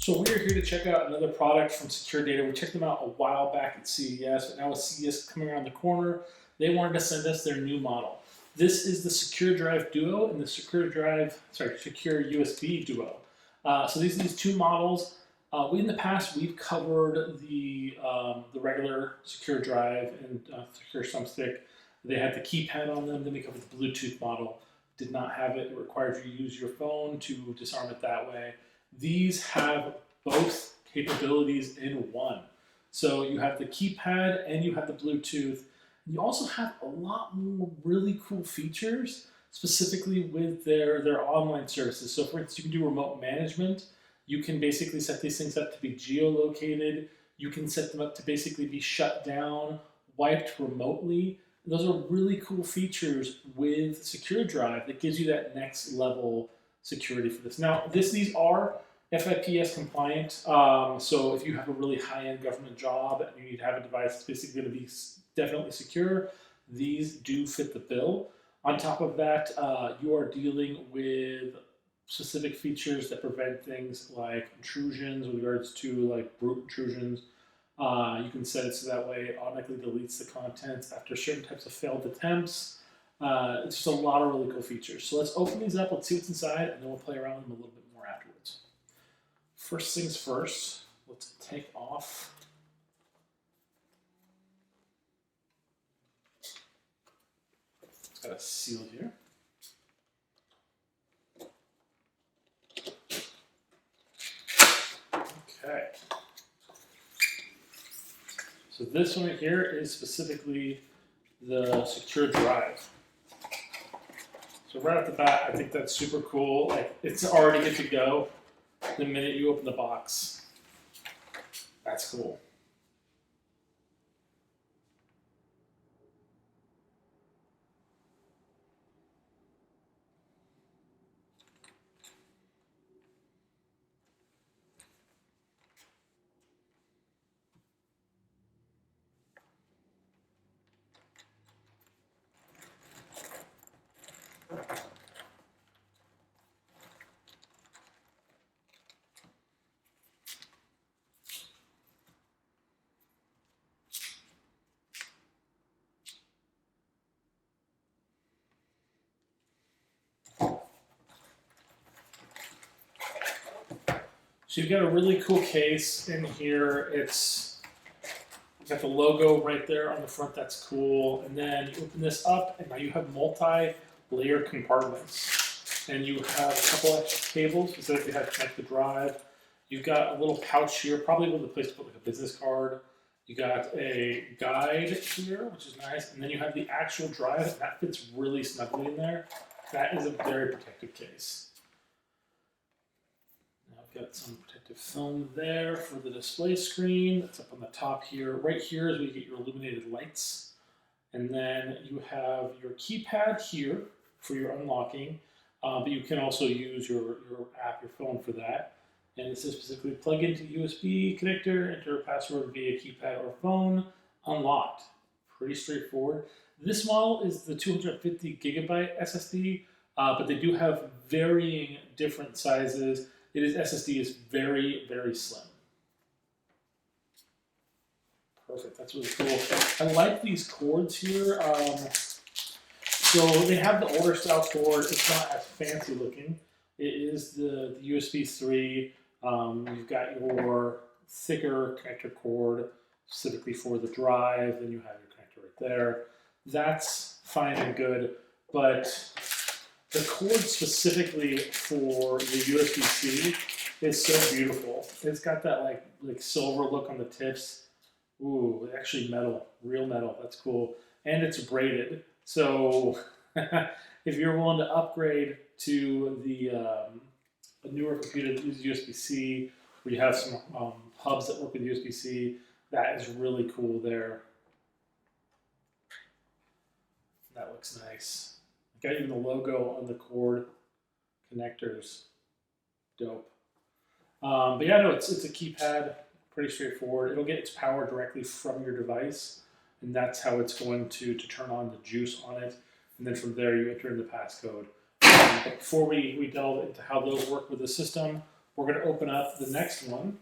So we are here to check out another product from SecureData. We checked them out a while back at CES, but now with CES coming around the corner, they wanted to send us their new model. This is the SecureDrive Duo and the Secure USB Duo. So these are these two models. In the past, we've covered the regular SecureDrive and Secure Thumbstick. They had the keypad on them. Then we covered the Bluetooth model. Did not have it. It required you to use your phone to disarm it that way. These have both capabilities in one. So you have the keypad and you have the Bluetooth. You also have a lot more really cool features, specifically with their online services. So for instance, you can do remote management. You can basically set these things up to be geolocated. You can set them up to basically be shut down, wiped remotely. Those are really cool features with SecureDrive that gives you that next level security for this. Now, these are FIPS compliant, so if you have a really high-end government job and you need to have a device that's basically going to be definitely secure, these do fit the bill. On top of that, you are dealing with specific features that prevent things like intrusions with regards to like brute intrusions. You can set it so that way it automatically deletes the contents after certain types of failed attempts. It's just a lot of really cool features. So let's open these up, let's see what's inside, and then we'll play around with them a little bit more afterwards. First things first, let's take off it's got a seal here. Okay. So this one right here is specifically the SecureDrive. So right off the bat, I think that's super cool. Like, it's already good to go the minute you open the box. That's cool. So you've got a really cool case in here. It's got the logo right there on the front. That's cool. And then you open this up, and now you have multi-layer compartments. And you have a couple extra cables, specifically how to connect the drive. You've got a little pouch here, probably with a place to put like a business card. You got a guide here, which is nice. And then you have the actual drive, and that fits really snugly in there. That is a very protective case. I've got some protective film there for the display screen. That's up on the top here. Right here is where you get your illuminated lights. And then you have your keypad here for your unlocking. But you can also use your app, your phone for that. And it says specifically plug into USB connector, enter a password via keypad or phone, unlocked. Pretty straightforward. This model is the 250 gigabyte SSD, but they do have varying different sizes. SSD is very, very slim. Perfect, that's really cool. I like these cords here. So they have the older style cord. It's not as fancy looking. It is the USB 3. You've got your thicker connector cord specifically for the drive. Then you have your connector right there. That's fine and good, but the cord specifically for the USB-C is so beautiful. It's got that like silver look on the tips. Ooh, actually metal, real metal. That's cool. And it's braided. So if you're willing to upgrade to a newer computer that uses USB-C, where you have some hubs that work with USB-C, that is really cool there. That looks nice. Got even the logo on the cord connectors. Dope. But yeah, no, it's a keypad. Pretty straightforward. It'll get its power directly from your device, and that's how it's going to turn on the juice on it. And then from there, you enter in the passcode. But before we delve into how those work with the system, we're going to open up the next one.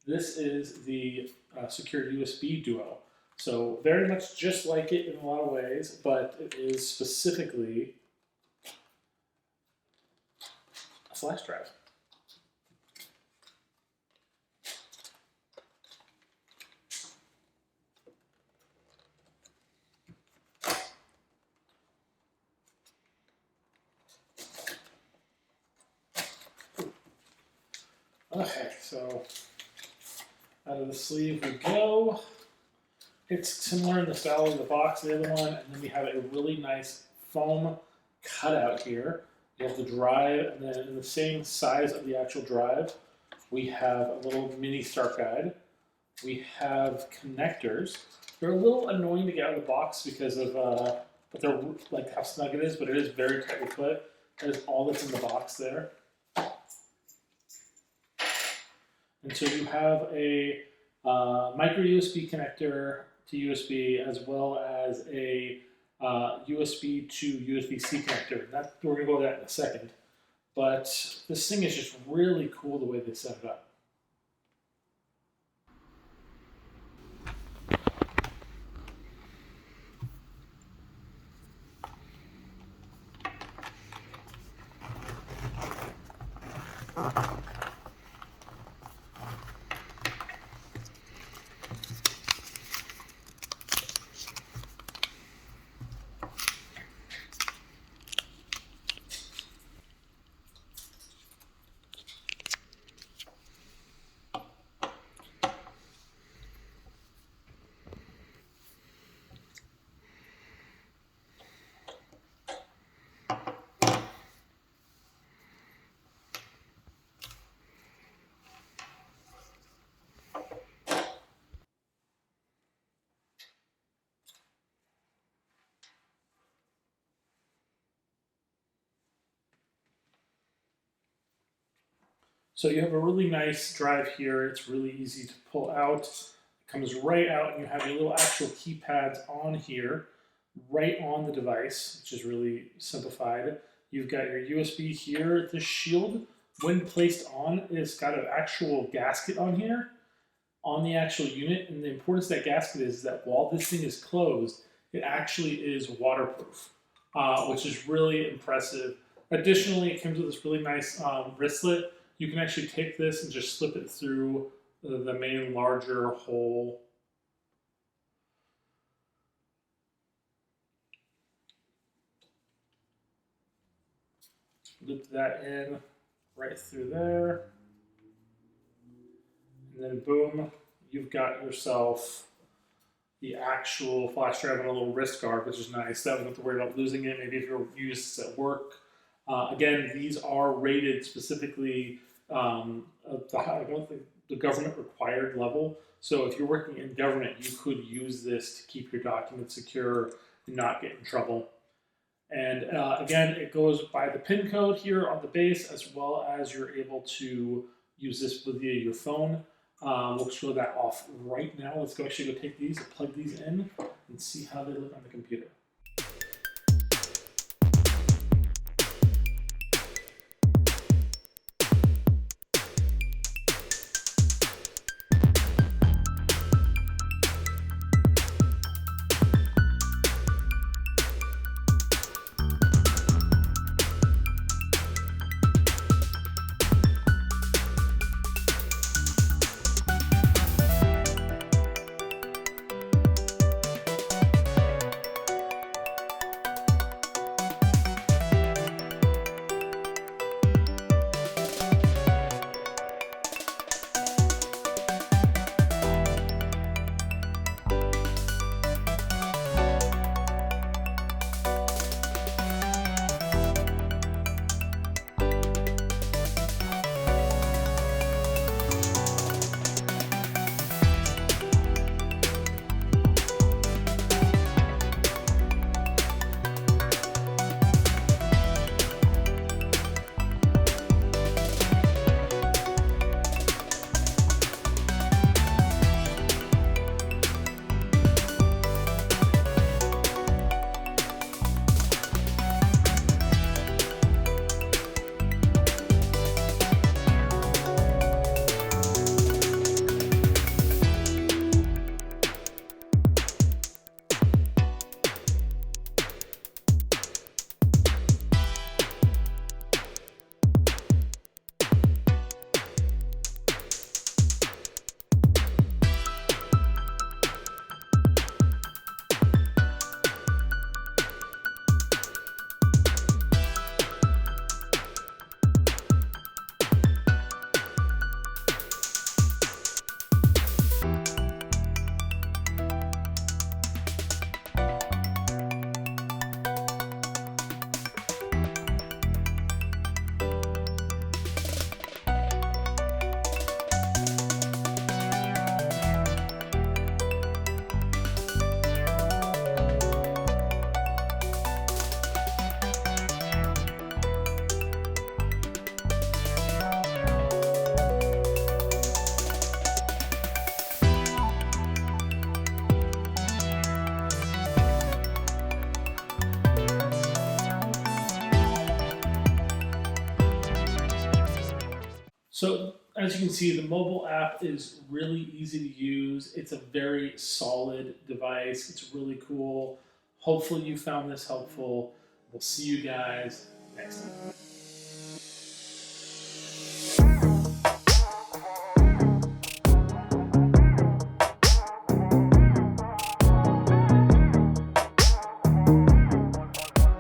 This is the Secure USB Duo. So very much just like it in a lot of ways, but it is specifically a flash drive. Okay, so out of the sleeve we go. It's similar in the style of the box, the other one, and then we have a really nice foam cutout here. You have the drive, and then in the same size of the actual drive, we have a little mini start guide. We have connectors. They're a little annoying to get out of the box because of but they're like how snug it is, but it is very tightly put. That is all that's in the box there. And so you have a micro USB connector to USB, as well as a USB to USB-C connector. We're going to go over that in a second. But this thing is just really cool the way they set it up. So you have a really nice drive here. It's really easy to pull out. It comes right out, and you have your little actual keypads on here, right on the device, which is really simplified. You've got your USB here. The shield, when placed on, it's got an actual gasket on here, on the actual unit. And the importance of that gasket is that while this thing is closed, it actually is waterproof, which is really impressive. Additionally, it comes with this really nice wristlet. You can actually take this and just slip it through the main larger hole. Loop that in right through there. And then boom, you've got yourself the actual flash drive and a little wrist guard, which is nice. That way you don't have to worry about losing it. Maybe if you're using this at work. Again, these are rated specifically the government required level. So if you're working in government, you could use this to keep your documents secure and not get in trouble. And again, it goes by the PIN code here on the base, as well as you're able to use this via your phone. We'll show that off right now. Let's actually go take these and plug these in and see how they look on the computer. So as you can see, the mobile app is really easy to use. It's a very solid device. It's really cool. Hopefully you found this helpful. We'll see you guys next time.